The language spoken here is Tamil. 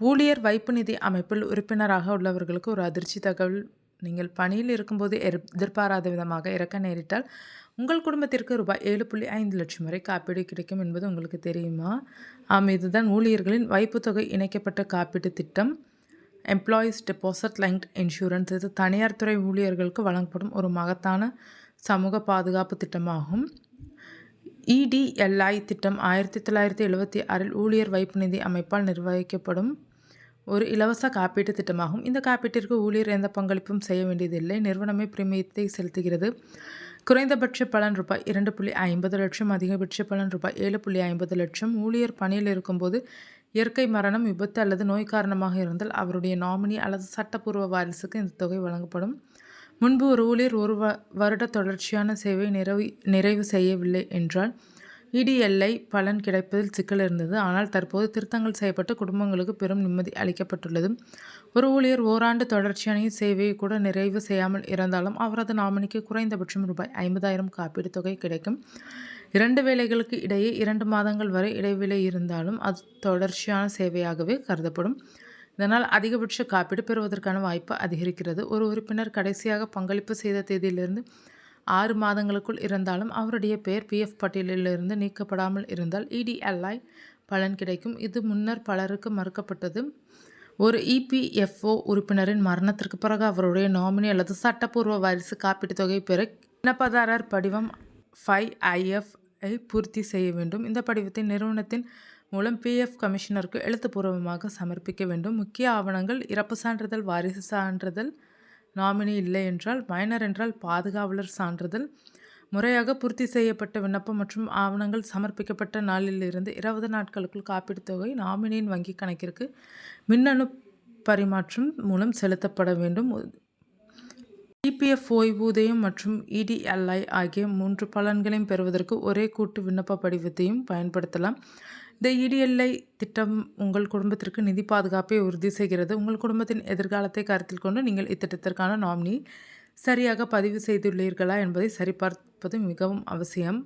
ஊழியர் வைப்பு நிதி அமைப்பில் உறுப்பினராக உள்ளவர்களுக்கு ஒரு அதிர்ச்சி தகவல். நீங்கள் பணியில் இருக்கும்போது எதிர்பாராத விதமாக இறக்க நேரிட்டால் உங்கள் குடும்பத்திற்கு ரூபாய் 7.5 லட்சம் வரை காப்பீடு கிடைக்கும் என்பது உங்களுக்கு தெரியுமா? இதுதான் ஊழியர்களின் வைப்பு தொகை இணைக்கப்பட்ட காப்பீட்டு திட்டம். Employees deposit linked insurance. இது தனியார் துறை ஊழியர்களுக்கு வழங்கப்படும் ஒரு மகத்தான சமூக பாதுகாப்பு திட்டமாகும். இடிஎல்ஐ திட்டம் 1976 ஊழியர் வைப்பு நிதி அமைப்பால் நிர்வகிக்கப்படும் ஒரு இலவச காப்பீட்டு திட்டமாகும். இந்த காப்பீட்டிற்கு ஊழியர் எந்த பங்களிப்பும் செய்ய வேண்டியதில்லை. நிறுவனமே பிரீமியத்தை செலுத்துகிறது. குறைந்தபட்ச பலன் ரூபாய் 2.50 லட்சம், அதிகபட்ச பலன் ரூபாய் 7.50 லட்சம். ஊழியர் பணியில் இருக்கும்போது இயற்கை மரணம், விபத்து அல்லது நோய் காரணமாக இருந்தால் அவருடைய நாமினி அல்லது சட்டப்பூர்வ வாரிசுக்கு இந்த தொகை வழங்கப்படும். முன்பு ஒரு ஊழியர் ஒரு வருட தொடர்ச்சியான சேவை நிறைவு செய்யவில்லை என்றால் இடிஎல்ஐ பலன் கிடைப்பதில் சிக்கல் இருந்தது. ஆனால் தற்போது திருத்தங்கள் செய்யப்பட்டு குடும்பங்களுக்கு பெரும் நிம்மதி அளிக்கப்பட்டுள்ளது. ஒரு ஊழியர் ஓராண்டு தொடர்ச்சியான சேவையை கூட நிறைவு செய்யாமல் இருந்தாலும் அவரது நாமினிக்கு குறைந்தபட்சம் ரூபாய் 50,000 காப்பீடு தொகை கிடைக்கும். 2 வேலைகளுக்கு இடையே 2 மாதங்கள் வரை இடைவெளி இருந்தாலும் அது தொடர்ச்சியான சேவையாகவே கருதப்படும். இதனால் அதிகபட்ச காப்பீடு பெறுவதற்கான வாய்ப்பு அதிகரிக்கிறது. ஒரு உறுப்பினர் கடைசியாக பங்களிப்பு செய்த தேதியிலிருந்து 6 மாதங்களுக்குள் இருந்தாலும் அவருடைய பெயர் பிஎஃப் பட்டியலிலிருந்து நீக்கப்படாமல் இருந்தால் இடிஎல்ஐ பலன் கிடைக்கும். இது முன்னர் பலருக்கு மறுக்கப்பட்டது. ஒரு இபிஎஃப்ஓ உறுப்பினரின் மரணத்திற்கு பிறகு அவருடைய நாமினி அல்லது சட்டப்பூர்வ வாரிசு காப்பீட்டு தொகை பெற விண்ணப்பதாரர் படிவம் 5IF பூர்த்தி செய்ய வேண்டும். இந்த படிவத்தை நிறுவனத்தின் மூலம் பிஎஃப் கமிஷனருக்கு எழுத்துப்பூர்வமாக சமர்ப்பிக்க வேண்டும். முக்கிய ஆவணங்கள்: இறப்பு சான்றிதழ், வாரிசு சான்றிதழ், நாமினி இல்லை என்றால், மைனர் என்றால் பாதுகாவலர் சான்றிதழ். முறையாக பூர்த்தி செய்யப்பட்ட விண்ணப்பம் மற்றும் ஆவணங்கள் சமர்ப்பிக்கப்பட்ட நாளிலிருந்து 20 நாட்களுக்குள் காப்பீடு தொகை நாமினியின் வங்கி கணக்கிற்கு மின்னணு பரிமாற்றம் மூலம் செலுத்தப்பட வேண்டும். இபிஎஃப் ஓய்வூதியம் மற்றும் இடிஎல்ஐ ஆகிய 3 பலன்களையும் பெறுவதற்கு ஒரே கூட்டு விண்ணப்ப படிவத்தையும் பயன்படுத்தலாம். இந்த இடிஎல்ஐ திட்டம் உங்கள் குடும்பத்திற்கு நிதி பாதுகாப்பை உறுதி செய்கிறது. உங்கள் குடும்பத்தின் எதிர்காலத்தை கருத்தில் கொண்டு நீங்கள் இத்திட்டத்திற்கான நாமினி சரியாக பதிவு செய்துள்ளீர்களா என்பதை சரிபார்ப்பது மிகவும் அவசியம்.